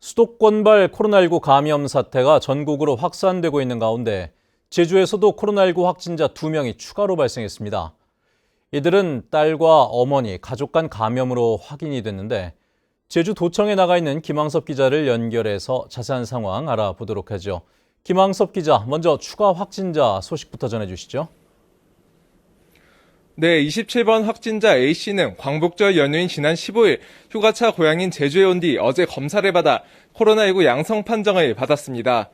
수도권발 코로나19 감염 사태가 전국으로 확산되고 있는 가운데 제주에서도 코로나19 확진자 2명이 추가로 발생했습니다. 이들은 딸과 어머니, 가족 간 감염으로 확인이 됐는데 제주도청에 나가 있는 김항섭 기자를 연결해서 자세한 상황 알아보도록 하죠. 김항섭 기자, 먼저 추가 확진자 소식부터 전해주시죠. 네, 27번 확진자 A씨는 광복절 연휴인 지난 15일 휴가차 고향인 제주에 온 뒤 어제 검사를 받아 코로나19 양성 판정을 받았습니다.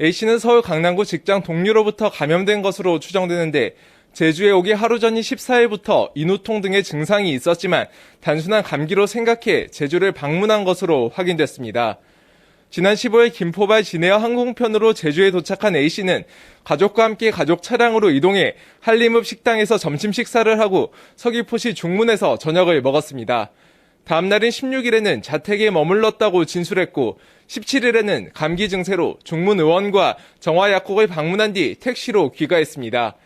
A씨는 서울 강남구 직장 동료로부터 감염된 것으로 추정되는데 제주에 오기 하루 전인 14일부터 인후통 등의 증상이 있었지만 단순한 감기로 생각해 제주를 방문한 것으로 확인됐습니다. 지난 15일 김포발 진에어 항공편으로 제주에 도착한 A씨는 가족과 함께 가족 차량으로 이동해 한림읍 식당에서 점심 식사를 하고 서귀포시 중문에서 저녁을 먹었습니다. 다음 날인 16일에는 자택에 머물렀다고 진술했고 17일에는 감기 증세로 중문 의원과 정화약국을 방문한 뒤 택시로 귀가했습니다.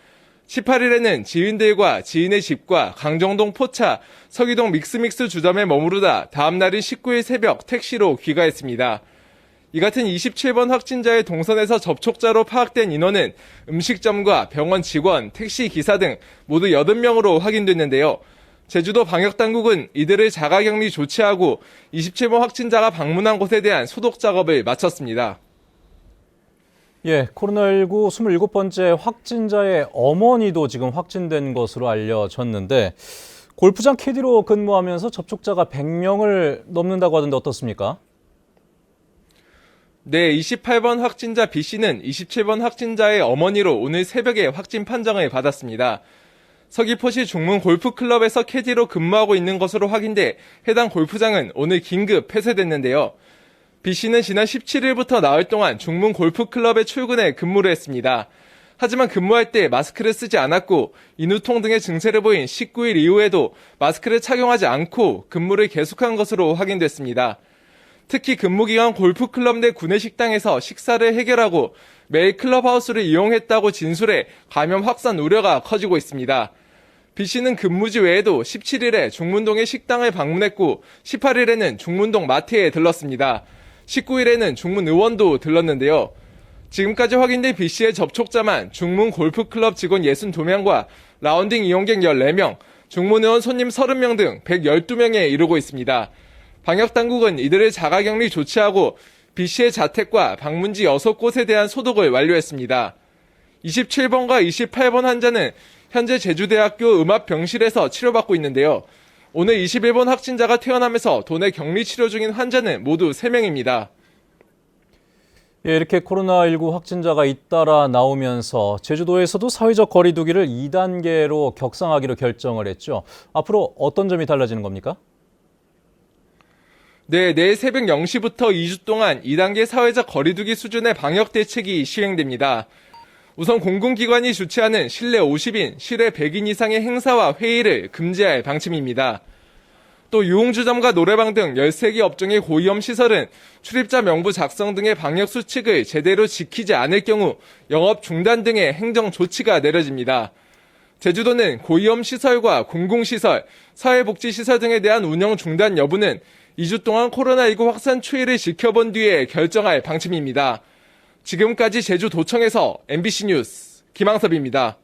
18일에는 지인들과 지인의 집과 강정동 포차, 서기동 믹스믹스 주점에 머무르다 다음 날인 19일 새벽 택시로 귀가했습니다. 이 같은 27번 확진자의 동선에서 접촉자로 파악된 인원은 음식점과 병원 직원, 택시 기사 등 모두 80명으로 확인됐는데요. 제주도 방역당국은 이들을 자가격리 조치하고 27번 확진자가 방문한 곳에 대한 소독 작업을 마쳤습니다. 코로나19 27번째 확진자의 어머니도 지금 확진된 것으로 알려졌는데 골프장 캐디로 근무하면서 접촉자가 100명을 넘는다고 하던데 어떻습니까? 네, 28번 확진자 B씨는 27번 확진자의 어머니로 오늘 새벽에 확진 판정을 받았습니다. 서귀포시 중문 골프클럽에서 캐디로 근무하고 있는 것으로 확인돼 해당 골프장은 오늘 긴급 폐쇄됐는데요. B씨는 지난 17일부터 나흘 동안 중문 골프클럽에 출근해 근무를 했습니다. 하지만 근무할 때 마스크를 쓰지 않았고 인후통 등의 증세를 보인 19일 이후에도 마스크를 착용하지 않고 근무를 계속한 것으로 확인됐습니다. 특히 근무기간 골프클럽 내 구내식당에서 식사를 해결하고 매일 클럽하우스를 이용했다고 진술해 감염 확산 우려가 커지고 있습니다. B씨는 근무지 외에도 17일에 중문동의 식당을 방문했고 18일에는 중문동 마트에 들렀습니다. 19일에는 중문 의원도 들렀는데요. 지금까지 확인된 B씨의 접촉자만 중문 골프클럽 직원 62명과 라운딩 이용객 14명, 중문 의원 손님 30명 등 112명에 이르고 있습니다. 방역당국은 이들을 자가격리 조치하고 B씨의 자택과 방문지 6곳에 대한 소독을 완료했습니다. 27번과 28번 환자는 현재 제주대학교 음압병실에서 치료받고 있는데요. 오늘 21번 확진자가 퇴원하면서 도내 격리 치료 중인 환자는 모두 3명입니다. 이렇게 코로나19 확진자가 잇따라 나오면서 제주도에서도 사회적 거리 두기를 2단계로 격상하기로 결정을 했죠. 앞으로 어떤 점이 달라지는 겁니까? 네, 내일 새벽 0시부터 2주 동안 2단계 사회적 거리두기 수준의 방역 대책이 시행됩니다. 우선 공공기관이 주최하는 실내 50인, 실외 100인 이상의 행사와 회의를 금지할 방침입니다. 또 유흥주점과 노래방 등 13개 업종의 고위험 시설은 출입자 명부 작성 등의 방역 수칙을 제대로 지키지 않을 경우 영업 중단 등의 행정 조치가 내려집니다. 제주도는 고위험 시설과 공공시설, 사회복지시설 등에 대한 운영 중단 여부는 2주 동안 코로나19 확산 추이를 지켜본 뒤에 결정할 방침입니다. 지금까지 제주도청에서 MBC 뉴스 김항섭입니다.